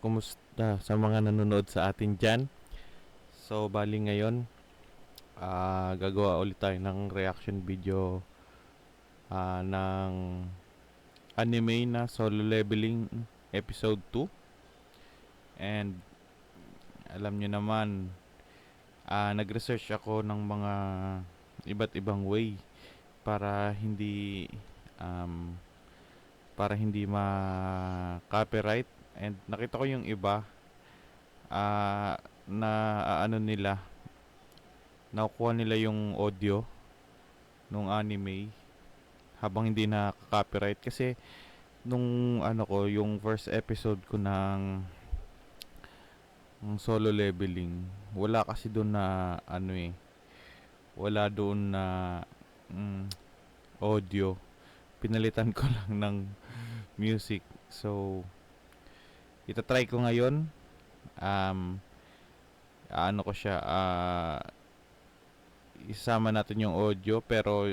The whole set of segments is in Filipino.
Kumusta sa mga nanonood sa atin dyan? So, bali ngayon, gagawa ulit tayo ng reaction video ng anime na Solo Leveling Episode 2. And alam nyo naman, nag-research ako ng mga iba't ibang way para um, hindi ma-copyright. And nakita ko yung iba na ano nila, nakukuha nila yung audio nung anime habang hindi na copyright kasi nung ano ko yung first episode ko ng Solo Leveling, wala kasi doon na ano wala doon na mm, audio, pinalitan ko lang ng music. So itatry ko ngayon, ano ko siya, isama natin yung audio pero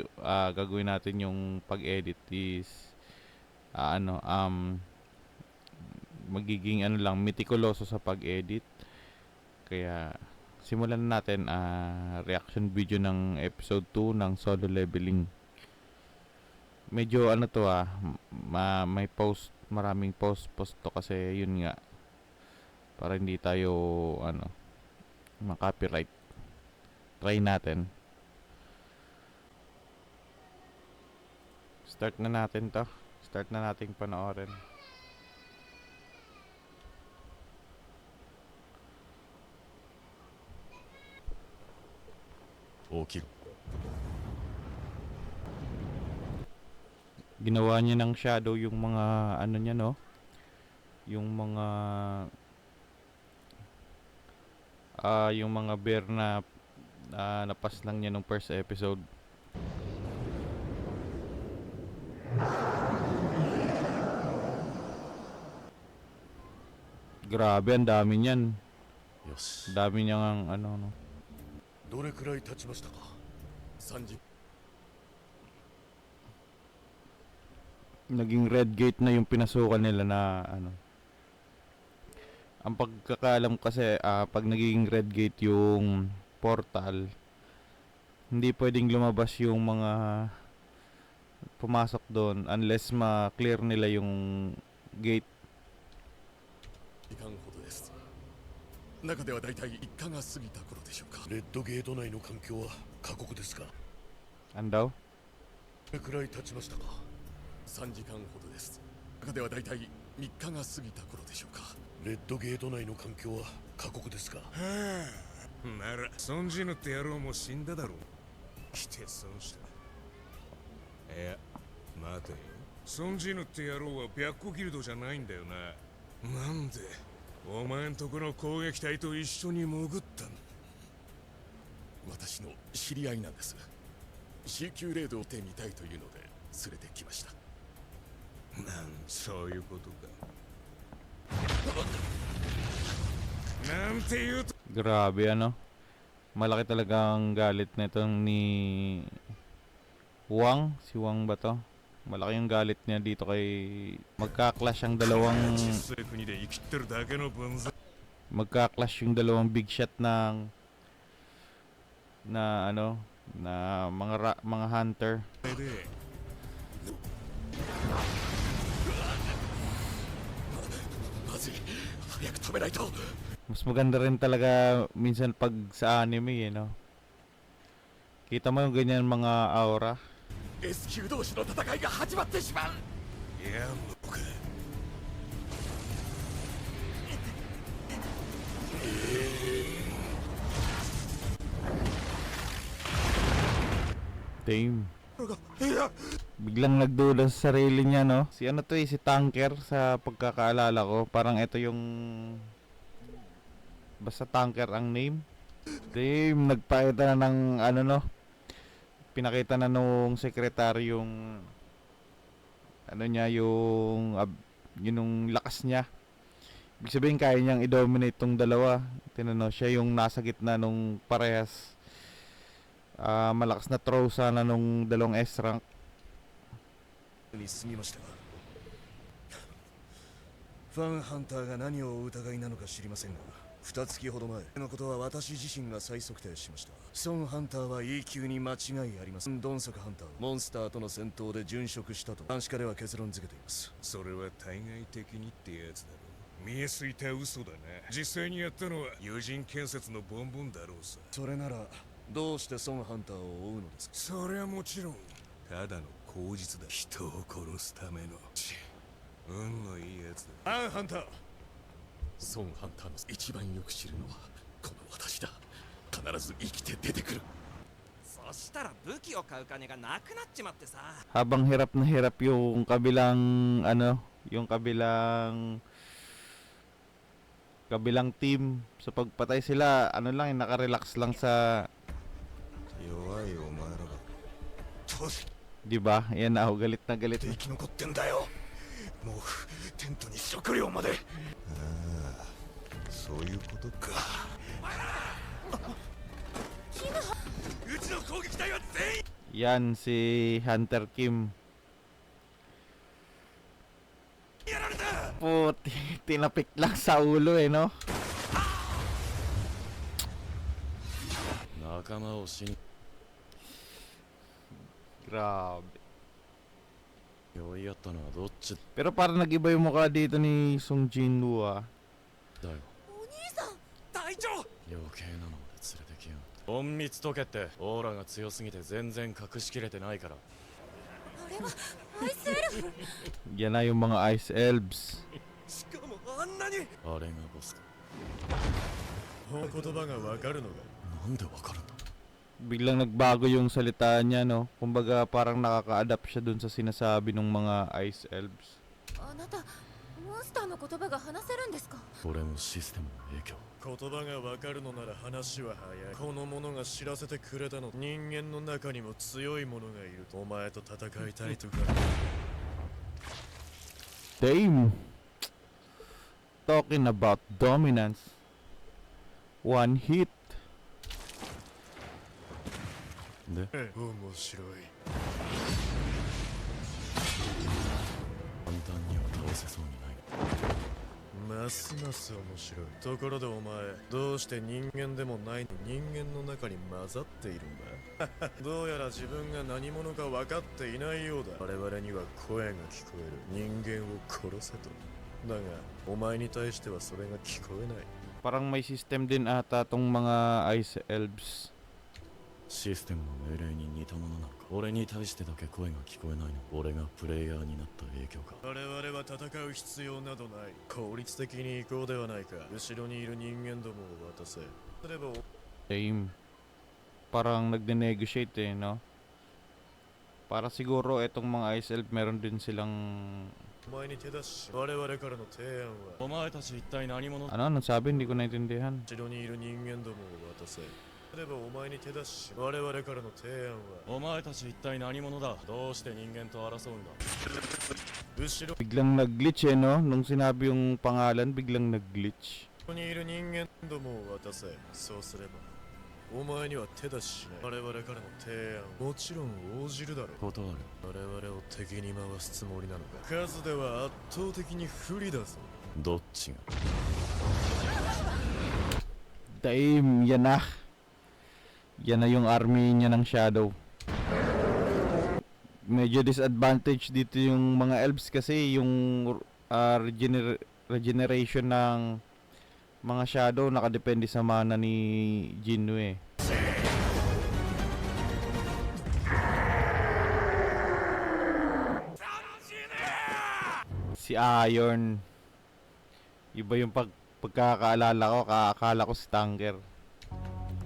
gagawin natin yung pag-edit is magiging ano lang, meticuloso sa pag-edit. Kaya simulan na natin reaction video ng episode 2 ng Solo Leveling. Medyo ano to may maraming post to kasi yun nga, para hindi tayo ma-copyright. Try natin. Start na natin to. Start na nating panoorin. Okay. Ginawa niya ng shadow yung mga ano niya, no? Yung mga bear na napas lang niya nung first episode. Grabe, ang dami niyan. Yoshi. Dami niyang ano, no? どれくらい経ちましたか3時 Naging red gate na yung pinasukan nila na ano. Ang pagkakaalam kasi pag naging red gate yung portal, hindi pwedeng lumabas yung mga pumasok doon unless ma-clear nila yung gate. 時間ほどです中ではだいたい1ヶが過ぎた頃でしょうかレッドゲート内の環境は過酷ですか Ano daw? どれくらい経ちましたか3時間ほどです中ではだいたい3日が過ぎた頃でしょうかレッドゲート内の環境は過酷ですかはあならソンジヌって野郎も死んだだろう来て損したいや待てよソンジヌって野郎は白虎ギルドじゃないんだよななんでお前んとこの攻撃隊と一緒に潜ったん私の知り合いなんです C 級レードを見てみたいというので連れてきましたそういうことかなんて言うと Grabe ano. Malaki talagang galit nitong ni Wang. Si Wang ba to? Malaki yung galit niya dito kay magka-clash yung dalawang big shot ng mga hunter. Mas maganda rin talaga minsan pag sa anime no. Kita mo yung ganyan mga aura. S 級同士の戦いが始まってしまういや僕 Damn. Biglang nagduda sa sarili niya, no? Si ano to si Tanker sa pagkakaalala ko. Parang ito yung basta Tanker ang name. Damn, nagpakita na ng ano, no? Pinakita na nung sekretary yung ano niya, yung yung lakas niya. Ibig sabihin kaya niyang i-dominate tong dalawa. Tinano siya yung nasa gitna nung parehas. Malakas na throw sana nung dalawang S-rank. に過ぎましたがフファンハンターが何をお疑いなのか知りませんが、2月ほど前のことは私自身が再測定しました。ソンハンターは E 級に間違いありません。ドンソクハンターはモンスターとの戦闘で殉職したと監視課では結論付けています。それは対外的にってやつだろう。見えすいた嘘だな。実際にやったのは友人建設のボンボンだろうさ。それならどうしてソンハンターを追うのですか。それはもちろんただの口実だ。人を殺すための運のいいやつだ。アンハンター、孫ハンターの一番よく知るのはこの私だ。必ず生きて出てくる。そしたら武器を買う金がなくなっちまってさ。 Habang hirap na hirap yung kabilang kabilang team sa pagpatay sila, nakarelax lang sa 弱いお前らがどうせ 'di ba? Ayan na, galit na galit. 生き残ってんだよ。もうテントに食料まで。ああ、そういうことか。うちの攻撃隊は全員 Yan si Hunter Kim. やられた。 Puti, tinapik lang sa ulo no? 仲間を死に Grabe. 追いやったのはどっち Pero parang nag-iba yung mukha dito ni Sung Jinwoo ah. だよ。お兄さん隊長。余計なので連れてきよう。隠密解けってオーラが強すぎて全然隠しきれてないから。あれはアイスエルフ。 Yan na yung mga Ice Elves. しかもあんなに。あれがボスか。言葉がわかるのが。なんでわかるんだ。 Biglang nagbago yung salita niya no. Kumbaga parang nakaka-adapt siya dun sa sinasabi ng mga Ice Elves. あなたモンスターの言葉が話せるんですか。俺のシステムの影響。言葉がわかるのなら話は早い。この者が知らせてくれたの。人間の中にも強い者がいる。お前と戦いたいとか。 Damn. Talking about dominance. One hit. で、面白い。簡単には倒せそうにない。ますます面白い。ところでお前、どうして人間でもない人間の中に混ざっているんだ。どうやら自分が何者か分かっていないようだ。我々には声が聞こえる。人間を殺せと。だが、お前に対してはそれが聞こえない。 Parang may system din ata tong mga Ice Elves. システムの命令に似たものなのか。俺に対してだけ声が聞こえないの。俺がプレイヤーになった影響か。我々は戦う必要などない。効率的に行こうではないか。後ろにいる人間どもを渡せ。すれば Damn. Parang nagde-negotiate no? Para siguro etong mga Ice Elf meron din silang... お前に手出し、我々からの提案は。お前たち一体何者？ Ano sabi? Hindi ko naintindihan. 後ろにいる人間どもを渡せ。すればお前に手出し、我々からの提案は。お前たち一体何者だ？どうして人間と争うんだ？後ろ Biglang nag-glitch no? Nung sinabi yung pangalan, biglang nag-glitch. にいる人間どもを渡せ。そうすればお前には手出ししない。我々からの提案もちろん応じるだろう。断る。我々を敵に回すつもりなのか。数では圧倒的に不利だぞ。どっちが Damn, yan na. Yan na yung army niya ng Shadow. Medyo disadvantage dito yung mga elves kasi yung regeneration ng mga Shadow nakadepende sa mana ni Jinwoo eh. Si Iron. Iba yung pagkakaalala ko, akala ko si Tanker.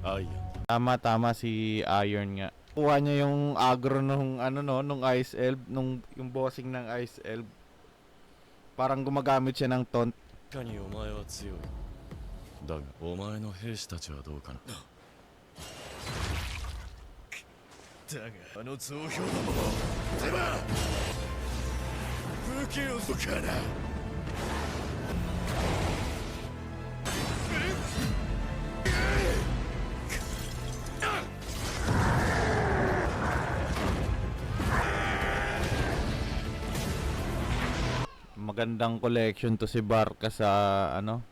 Ay, Tama si Iron nga. Kuha niya yung aggro nung nung Ice Elf, yung bossing ng Ice Elf. Parang gumagamit siya ng taunt. 確かにお前は強い。だがお前の兵士たちはどうかな。だがあの増票どもでは武器を解かな。magandang collection to si Barca sa ano,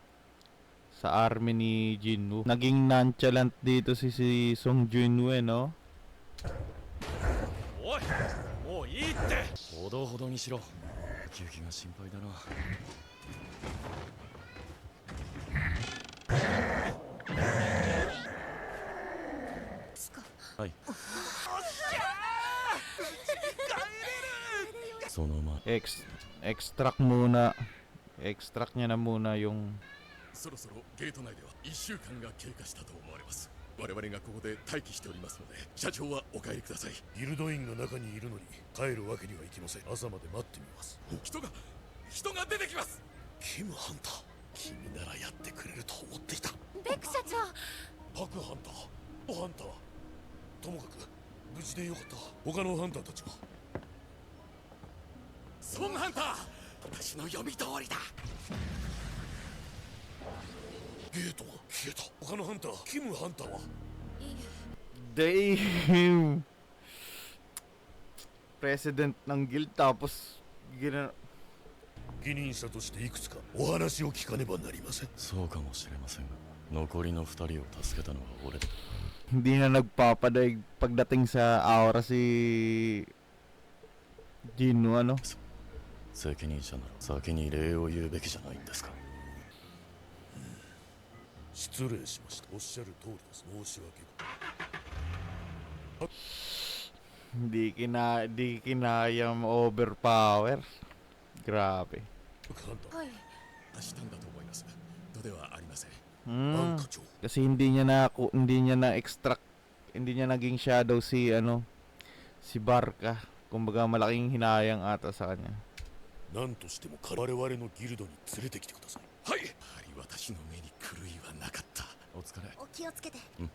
sa army ni Jinwoo. Naging nonchalant dito si Song Jinwoo, no? おいもういいってほどほどにしろウキウキが心配だなはいその前 Extract muna. Extract niya na muna yung そろそろゲート内では1週間が経過したと思われます。我々がここで待機しておりますので、社長はお帰りください。ギルド員が中にいるのに帰るわけにはいきません。朝まで待ってみます。人が出てきます。キムハンター、君ならやってくれると思っていた。ベク社長、パクハンター、オハンター、ともかく無事でよかった。他のハンターたちは？ソンハンター、私の読み通りだ。ゲートが消えた。他のハンター、キムハンターは？ Damn! President ng guild tapos gina 義任者としていくつかお話を聞かねばなりません。そうかもしれませんが残りの2人を助けたのは俺だ hindi na nagpapadaig pagdating sa aura si Jinwoo, ano? 責任者なら先に礼を言うべきじゃないんですか失礼しました。おっしゃる通りです。申し訳が。Di kinayang overpower. Grabe. ハンター、はい、したんだと思います。のではありません。バン課長、 Kasi hindi niya na extract, hindi niya naging shadow si Barca. Kumbaga malaking hinayang ata sa kanya. 何としても我々のギルドに連れてきてください。はい。やはり私の目に狂いはなかった。お疲れお気をつけて。うん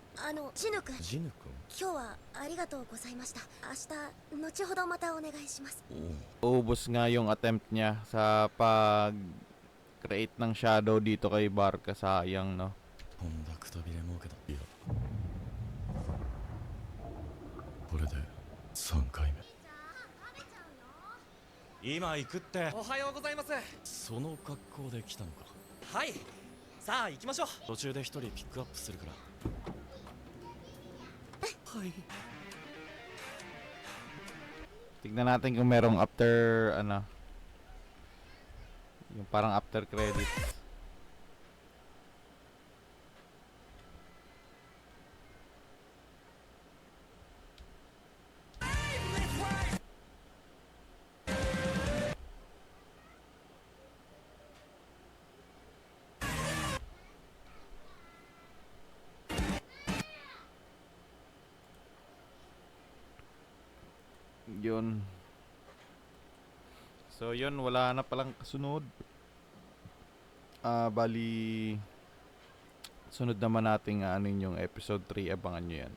ジヌ君、ジヌ今日はありがとうございました。明日、後ほどまたお願いします。君 Ubos nga yung attempt niya sa pag-create ng shadow dito kay Barca. Sayang, no? とんだくたびれ儲けだいやこれで3回目今行くっておはようございます。その格好で来たのかはい、さあ行きましょう。途中で1人ピックアップするから Tignan natin kung merong after, yung parang after credits. Yun. So yun, wala na palang kasunod. Bali sunod naman nating anin yung episode 3, abangan nyo yan.